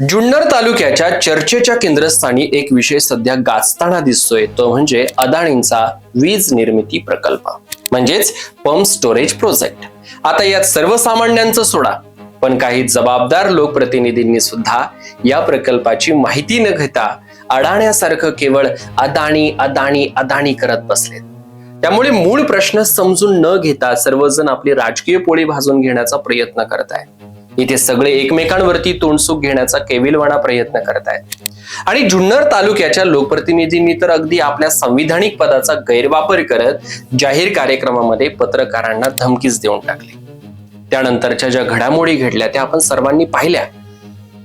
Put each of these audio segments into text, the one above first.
जुन्नर तालुक्याच्या चर्चेच्या केंद्रस्थानी एक विषय सध्या गाजताना दिसतोय, तो म्हणजे अदाणींचा वीज निर्मिती प्रकल्प म्हणजेच पंप स्टोरेज प्रोजेक्ट. आता यात सर्वसामान्यांचं सोडा, पण काही जबाबदार लोकप्रतिनिधींनी सुद्धा या प्रकल्पाची माहिती न घेता अडाण्यासारखं केवळ अदाणी अदाणी अदाणी करत बसलेत. त्यामुळे मूळ प्रश्न समजून न घेता सर्वजण आपली राजकीय पोळी भाजून घेण्याचा प्रयत्न करतायत. इथे सगळे एकमेकांवरती तोंडसूक घेण्याचा केविलवाणा प्रयत्न करतायत आणि जुन्नर तालुक्याच्या लोकप्रतिनिधींनी तर अगदी आपल्या संविधानिक पदाचा गैरवापर करत जाहीर कार्यक्रमामध्ये पत्रकारांना धमकीच देऊन टाकली. त्यानंतरच्या ज्या घडामोडी घडल्या त्या आपण सर्वांनी पाहिल्या,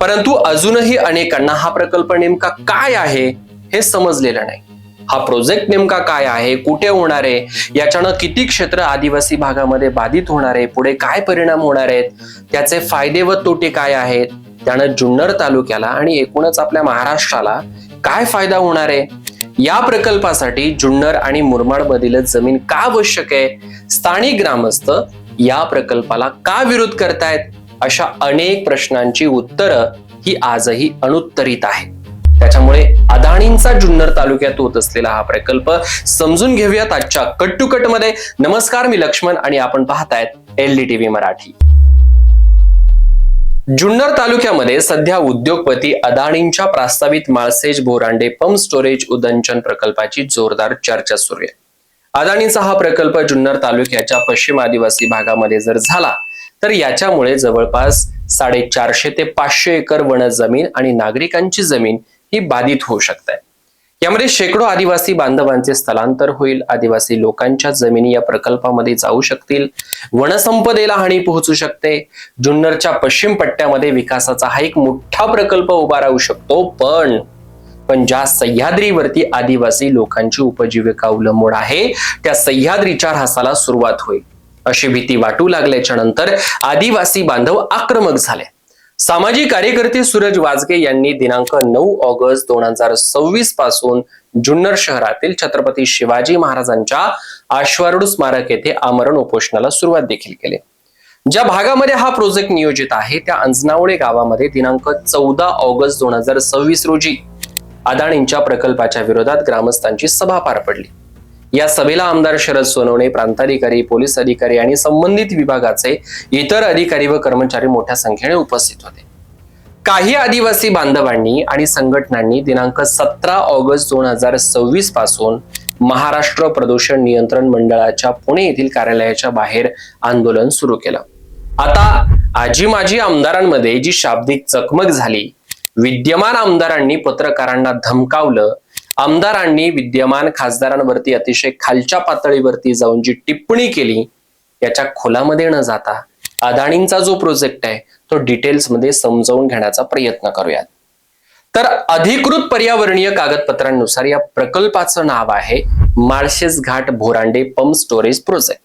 परंतु अजूनही अनेकांना हा प्रकल्प नेमका काय आहे हे समजलेलं नाही. हा प्रोजेक्ट नेमका काय आहे, कुठे होणार आहे, याच्यानं किती क्षेत्र आदिवासी भागामध्ये बाधित होणार आहे, पुढे काय परिणाम होणार आहेत, त्याचे फायदे व तोटे काय आहेत, त्यानं जुन्नर तालुक्याला आणि एकूणच आपल्या महाराष्ट्राला काय फायदा होणार आहे, या प्रकल्पासाठी जुन्नर आणि मुरबाड मधील जमीन का आवश्यक आहे, स्थानिक ग्रामस्थ या प्रकल्पाला का विरोध करतायत, अशा अनेक प्रश्नांची उत्तरं ही आजही अनुत्तरित आहेत. त्याच्यामुळे अदाणींचा जुन्नर तालुक्यात होत असलेला हा प्रकल्प समजून घेऊयात आजच्या कट टू कट मध्ये. नमस्कार, मी लक्ष्मण आणि आपण पाहतायत LDTV मराठी. जुन्नर तालुक्यामध्ये सध्या उद्योगपती अदाणींच्या प्रस्तावित माळसेज बोरांडे पंप स्टोरेज उदंचन प्रकल्पाची जोरदार चर्चा सुरू आहे. अदाणींचा हा प्रकल्प जुन्नर तालुक्याच्या पश्चिम आदिवासी भागामध्ये जर झाला तर याच्यामुळे जवळपास 450 ते 500 एकर वन जमीन आणि नागरिकांची जमीन ही बाधित होऊ शकते. यामध्ये शेकडो आदिवासी बांधवांचे स्थलांतर होईल. आदिवासी लोकांच्या जमिनी या प्रकल्पामध्ये जाऊ शकतील. वनसंपदेला हानी पोहोचू शकते. जुन्नरच्या पश्चिम पट्ट्यामध्ये विकासाचा हा एक मोठा प्रकल्प उभा राहू शकतो. पण ज्या सह्याद्रीवरती आदिवासी लोकांची उपजीविका अवलंबून आहे त्या सह्याद्रीच्या ऱ्हासाला सुरुवात होईल अशी भीती वाटू लागल्याच्या नंतर आदिवासी बांधव आक्रमक झाले. सामाजिक कार्यकर्ते सूरज वाजगे यांनी दिनांक 9 ऑगस्ट 2026 पासून जुन्नर शहरातील छत्रपती शिवाजी महाराजांच्या अश्वारूढ स्मारक येथे आमरण उपोषणाला सुरुवात देखील केली. ज्या भागामध्ये हा प्रोजेक्ट नियोजित आहे त्या अंजनावळे गावामध्ये दिनांक 14 ऑगस्ट 2026 रोजी अदाणींच्या प्रकल्पाच्या विरोधात ग्रामस्थांची सभा पार पडली. या सभेला आमदार शरद सोनवणे, प्रांताधिकारी, पोलीस अधिकारी आणि संबंधित विभागाचे इतर अधिकारी व कर्मचारी मोठ्या संख्येने उपस्थित होते. काही आदिवासी बांधवांनी आणि संघटनांनी दिनांक 17 ऑगस्ट 2026 पासून महाराष्ट्र प्रदूषण नियंत्रण मंडळाच्या पुणे येथील कार्यालयाच्या बाहेर आंदोलन सुरू केलं. आता आजी माजी आमदारांमध्ये जी शाब्दिक चकमक झाली, विद्यमान आमदारांनी पत्रकारांना धमकावलं, आमदारांनी विद्यमान खासदारांवरती अतिशय खालच्या पातळीवरती जाऊन जी टिप्पणी केली, याच्या खोलामध्ये न जाता अदाणींचा जो प्रोजेक्ट आहे तो डिटेल्स मध्ये समजावून घेण्याचा प्रयत्न करूयात. तर अधिकृत पर्यावरणीय कागदपत्रांनुसार या प्रकल्पाचं नाव आहे Malshej Ghat Borande pump storage project.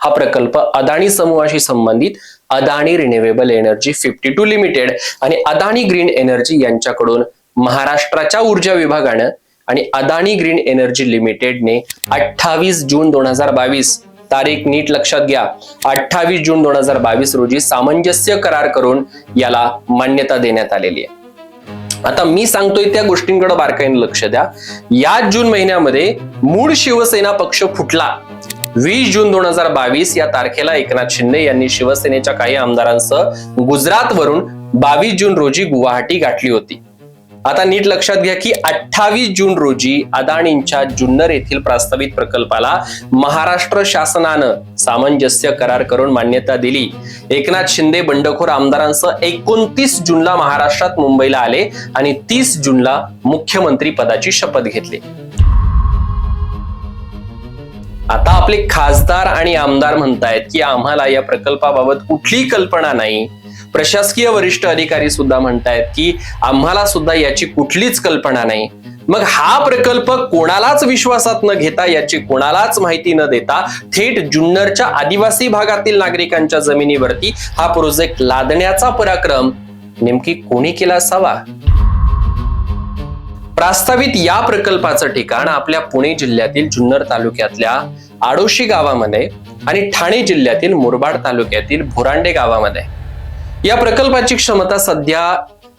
हा प्रकल्प अदाणी समूहाशी संबंधित अदाणी रिन्युएबल एनर्जी 52 लिमिटेड आणि अदाणी ग्रीन एनर्जी यांच्याकडून महाराष्ट्राच्या ऊर्जा विभागानं आणि अदाणी ग्रीन एनर्जी लिमिटेडने 28 जून 2022 तारीख नीट लक्षात घ्या, 28 जून 2022 रोजी सामंजस्य करार करून याला मान्यता देण्यात आलेली आहे. आता मी सांगतोय त्या गोष्टींकडे बारकाईने लक्ष द्या. या जून महिन्यामध्ये मूळ शिवसेना पक्ष फुटला. 20 जून 2022 या तारखेला एकनाथ शिंदे यांनी शिवसेनेच्या काही आमदारांसह गुजरातवरून 22 जून रोजी गुवाहाटी गाठली होती. आता नीट लक्षात घ्या की 28 जून रोजी अदाणींच्या जुन्नर येथील प्रस्तावित प्रकल्पाला महाराष्ट्र शासनानं सामंजस्य करार करून मान्यता दिली. एकनाथ शिंदे बंडखोर आमदारांसह 29 जूनला महाराष्ट्रात मुंबईला आले आणि 30 जूनला मुख्यमंत्री पदाची शपथ घेतली. आता आपले खासदार आणि आमदार म्हणतायत की आम्हाला या प्रकल्पाबाबत कुठलीही कल्पना नाही. प्रशासकीय वरिष्ठ अधिकारी सुद्धा म्हणतायत की आम्हाला सुद्धा याची कुठलीच कल्पना नाही. मग हा प्रकल्प कोणालाच विश्वासात न घेता, याची कोणालाच माहिती न देता थेट जुन्नरच्या आदिवासी भागातील नागरिकांच्या जमिनीवरती हा प्रोजेक्ट लादण्याचा पराक्रम नेमकी कोणी केला असावा? प्रस्तावित या प्रकल्पाचं ठिकाण आपल्या पुणे जिल्ह्यातील जुन्नर तालुक्यातल्या आडोशी गावामध्ये आणि ठाणे जिल्ह्यातील मुरबाड तालुक्यातील बोरांडे गावामध्ये. या प्रकल्पाची क्षमता सध्या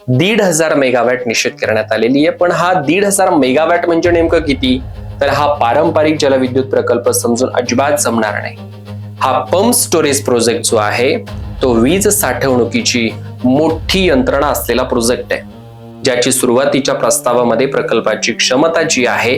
1,500 मेगावॅट निश्चित करण्यात आलेली आहे. पण हा 1,500 मेगावॅट म्हणजे नेमकं किती, तर हा पारंपरिक जलविद्युत प्रकल्प समजून अजिबात जमणार नाही. हा पंप स्टोरेज प्रोजेक्ट जो आहे तो वीज साठवणुकीची मोठी यंत्रणा असलेला प्रोजेक्ट आहे, ज्याची सुरुवातीच्या प्रस्तावामध्ये प्रकल्पाची क्षमता जी आहे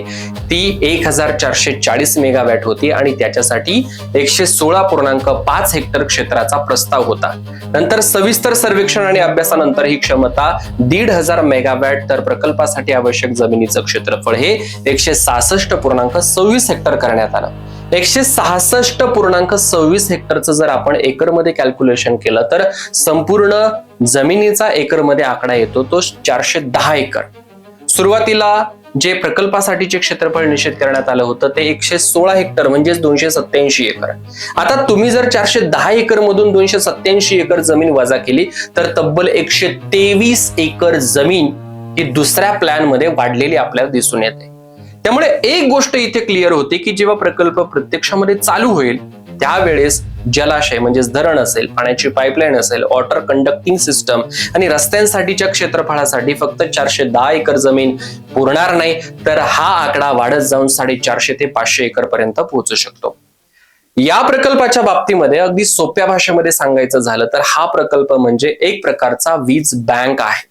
ती 1,440 मेगावॅट होती आणि त्याच्यासाठी 116.5 हेक्टर क्षेत्राचा प्रस्ताव होता. नंतर सविस्तर सर्वेक्षण आणि अभ्यासानंतर ही क्षमता 1,500 मेगावॅट तर प्रकल्पासाठी आवश्यक जमिनीचं क्षेत्रफळ हे 166.26 हेक्टर करण्यात आलं. 166.26 हेक्टरचं जर आपण एकरमध्ये कॅल्क्युलेशन केलं तर संपूर्ण जमिनीचा एकरमध्ये आकडा येतो तो 410 एकर. सुरुवातीला जे प्रकल्पासाठीचे क्षेत्रफळ निश्चित करण्यात आलं होतं ते 116 हेक्टर म्हणजेच 287 एकर. आता तुम्ही जर 410 एकर मधून 287 एकर जमीन वजा केली तर तब्बल 123 एकर जमीन ही दुसऱ्या प्लॅन मध्ये वाढलेली आपल्याला दिसून येते. त्यामुळे एक गोष्ट इथे क्लिअर होते की जेव्हा प्रकल्प प्रत्यक्षामध्ये चालू होईल त्यावेळेस जलाशय म्हणजेच धरण असेल, पाण्याची पाईपलाईन असेल, वॉटर कंडक्टिंग सिस्टम आणि रस्त्यांसाठीच्या क्षेत्रफळासाठी फक्त 410 एकर जमीन पुरणार नाही, तर हा आकडा वाढत जाऊन 450 ते 500 एकर पर्यंत पोहोचू शकतो. या प्रकल्पाच्या बाबतीमध्ये अगदी सोप्या भाषेमध्ये सांगायचं झालं तर हा प्रकल्प म्हणजे एक प्रकारचा वीज बँक आहे.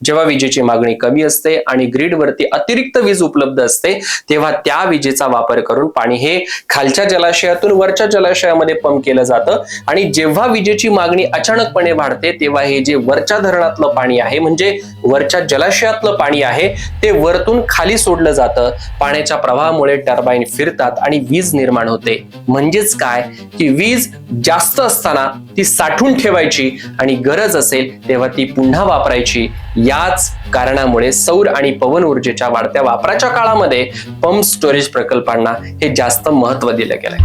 जेव्हा विजेची मागणी कमी असते आणि ग्रीडवरती अतिरिक्त वीज उपलब्ध असते तेव्हा त्या विजेचा वापर करून पाणी हे खालच्या जलाशयातून वरच्या जलाशयामध्ये पंप केलं जातं आणि जेव्हा विजेची मागणी अचानकपणे वाढते तेव्हा हे जे वरच्या धरणातलं पाणी आहे म्हणजे वरच्या जलाशयातलं पाणी आहे ते वरतून खाली सोडलं जातं. पाण्याच्या प्रवाहामुळे टर्बाईन फिरतात आणि वीज निर्माण होते. म्हणजेच काय की वीज जास्त असताना ती साठवून ठेवायची आणि गरज असेल तेव्हा ती पुन्हा वापरायची. याच कारणामुळे सौर आणि पवन ऊर्जेच्या वाढत्या वापराच्या काळामध्ये पंप स्टोरेज प्रकल्पांना हे जास्त महत्व दिलं गेलंय.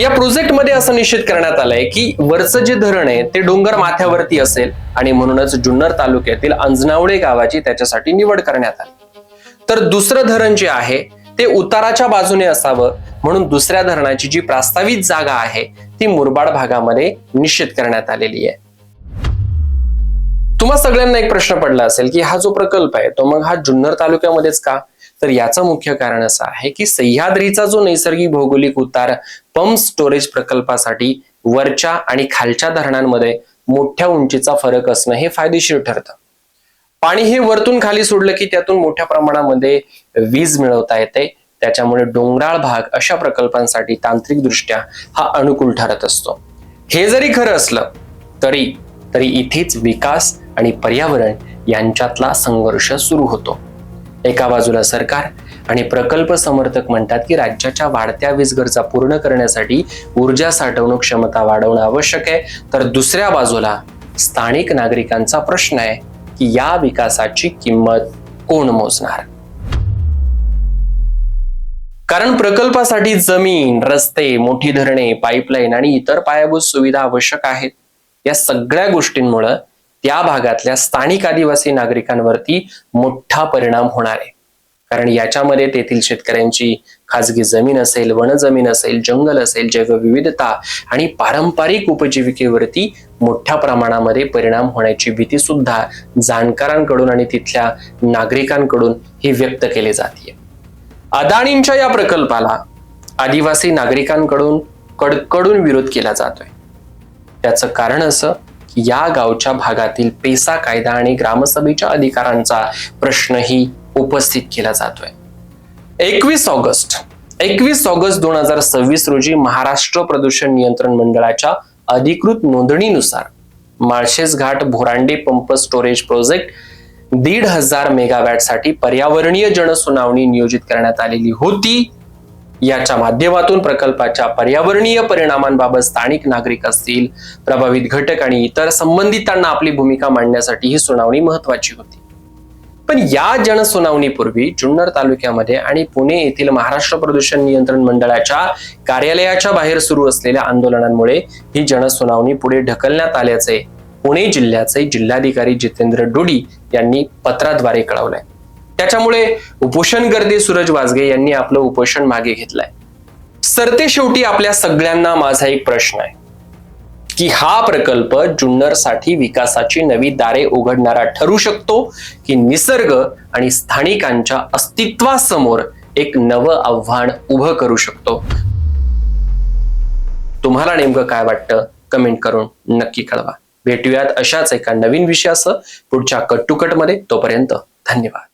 या प्रोजेक्ट मध्ये असं निश्चित करण्यात आलंय की वरचं जे धरण आहे ते डोंगर माथ्यावरती असेल आणि म्हणूनच जुन्नर तालुक्यातील अंजनावळे गावाची त्याच्यासाठी निवड करण्यात आली. तर दुसरं धरण जे आहे ते उताराच्या बाजूने असावं म्हणून दुसऱ्या धरणाची जी प्रस्तावित जागा आहे ती मुरबाड भागामध्ये निश्चित करण्यात आलेली आहे. तुम्हा सगळ्यांना एक प्रश्न पडला असेल की हा जो प्रकल्प आहे तो मग हा जुन्नर तालुक्यामध्येच का, तर याचं मुख्य कारण असं आहे की सह्याद्रीचा जो नैसर्गिक भौगोलिक उतार पंप स्टोरेज प्रकल्पासाठी वरच्या आणि खालच्या धरणांमध्ये मोठ्या उंचीचा फरक असणं हे फायदेशीर ठरतं. पाणी हे वरतून खाली सोडलं की त्यातून मोठ्या प्रमाणामध्ये वीज मिळवता येते. त्याच्यामुळे डोंगराळ भाग अशा प्रकल्पांसाठी तांत्रिकदृष्ट्या हा अनुकूल ठरत असतो. हे जरी खरं असलं तरी इथेच विकास आणि पर्यावरण यांच्यातला संघर्ष सुरू होतो. एका बाजूला सरकार आणि प्रकल्प समर्थक म्हणतात की राज्याच्या वाढत्या वीज गरजा पूर्ण करण्यासाठी ऊर्जा साठवणूक क्षमता वाढवणं आवश्यक आहे, तर दुसऱ्या बाजूला स्थानिक नागरिकांचा प्रश्न आहे की या विकासाची किंमत कोण मोजणार. कारण प्रकल्पासाठी जमीन, रस्ते, मोठी धरणे, पाईपलाईन आणि इतर पायाभूत सुविधा आवश्यक आहेत. या सगळ्या गोष्टींमुळे त्या भागातल्या स्थानिक आदिवासी नागरिकांवरती मोठा परिणाम होणार आहे. कारण याच्यामध्ये तेथील शेतकऱ्यांची खाजगी जमीन असेल, वनजमीन असेल, जंगल असेल, जैवविविधता आणि पारंपरिक उपजीविकेवरती मोठ्या प्रमाणामध्ये परिणाम होण्याची भीती सुद्धा जाणकारांकडून आणि तिथल्या नागरिकांकडून ही व्यक्त केली जाते. अदानींच्या या प्रकल्पाला आदिवासी नागरिकांकडून कडकडून विरोध केला जातोय. त्याचं कारण असं की या गावच्या भागातील पेसा कायदा आणि ग्रामसभेच्या अधिकारांचा प्रश्नही उपस्थित केला जातोय. 21 ऑगस्ट 2026 रोजी महाराष्ट्र प्रदूषण नियंत्रण मंडळाच्या अधिकृत नोंदणीनुसार Malshej Ghat भोरांडे pump storage project 1,500 megawatt साठी पर्यावरणीय जनसुनावणी नियोजित करण्यात आलेली होती. याच्या माध्यमातून प्रकल्पाच्या पर्यावरणीय परिणामांबाबत स्थानिक नागरिक असतील, प्रभावित घटक आणि इतर संबंधितांना आपली भूमिका मांडण्यासाठी ही सुनावणी महत्वाची होती. पण या जनसुनावणीपूर्वी जुन्नर तालुक्यामध्ये आणि पुणे येथील महाराष्ट्र प्रदूषण नियंत्रण मंडळाच्या कार्यालयाच्या बाहेर सुरू असलेल्या आंदोलनांमुळे ही जनसुनावणी पुढे ढकलण्यात आल्याचे पुणे जिल्ह्याचे जिल्हाधिकारी जितेंद्र डोडी यांनी पत्राद्वारे कळवलंय. त्याच्यामुळे उपोषणकर्ते सूरज वाजगे यांनी आपलं उपोषण मागे घेतलंय. सरते शेवटी आपल्या सगळ्यांना माझा एक प्रश्न आहे की हा प्रकल्प जुन्नरसाठी विकासाची नवी दारे उघडणारा ठरू शकतो, की निसर्ग आणि स्थानिकांच्या अस्तित्वासमोर एक नवं आव्हान उभं करू शकतो? तुम्हाला नेमकं काय वाटतं कमेंट करून नक्की कळवा. भेटूयात अशाच एका नवीन विषयासह पुढच्या कट टू कट मध्ये. तोपर्यंत धन्यवाद.